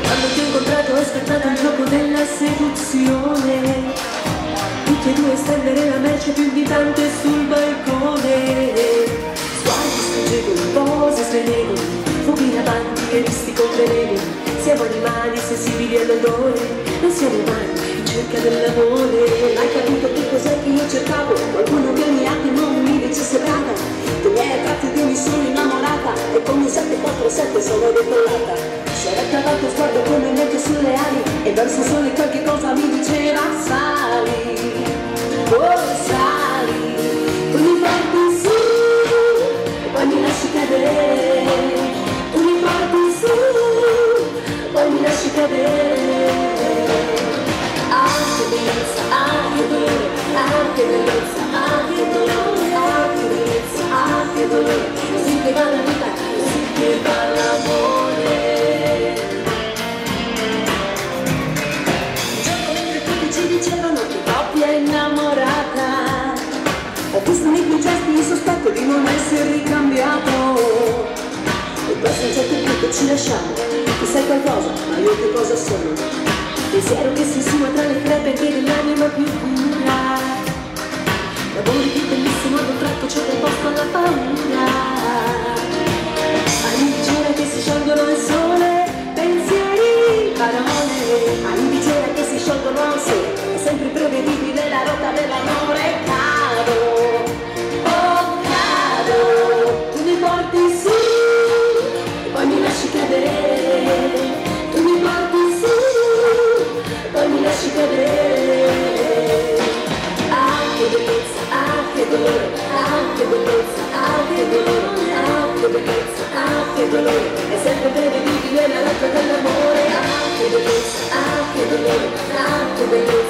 Quando ti ho incontrato ho scattato il gioco della seduzione, tutti e due stendere la merce più invitante sul balcone. Sguardi struggevoli, pose svenevoli, fuochi in avanti e visti con veleni. Siamo animali sensibili all'odore, non siamo umani in cerca dell'amore. Hai capito che cos'è che io cercavo? Qualcuno che ogni attimo mi dicesse brava. Tu mi hai attratti ed io mi sono innamorata, e con un 747 sono decollata. C'era cavato sguardo come un vento sulle ali, e verso il sole qualche cosa mi diceva sali, oh sali. Tu mi porti su e poi mi lasci cadere, tu mi porti su e poi mi lasci cadere. Ah che bellezza, ah che dolore, ah che bellezza, ah che dolore, ah che bellezza, ah che dolore. Così che va la vita, così che va l'amore. Dicevano che coppia innamorata, ho visto nei tuoi gesti il sospetto di non essere ricambiato, e questo a un certo punto ci lasciamo. Tu sai qualcosa, ma io che cosa sono? Pensiero che si insuma tra le crepe che dell'anima più pura, l'amore più bellissimo ad un tratto c'è del posto alla paura. Anni di gioia che si sciolgono al sole, pensieri, parole, anni di gioia che si sciolgono al sole. Sempre prevedibile la rotta dell'amore. Cado, oh cado. Tu mi porti su e poi mi lasci cadere, tu mi porti su e poi mi lasci cadere. Ah che bellezza, ah che dolore, ah che bellezza, ah che dolore, ah che bellezza, ah che dolore. È sempre prevedibile la rotta dell'amore. Ah che bellezza, ah che dolore, ah che bellezza.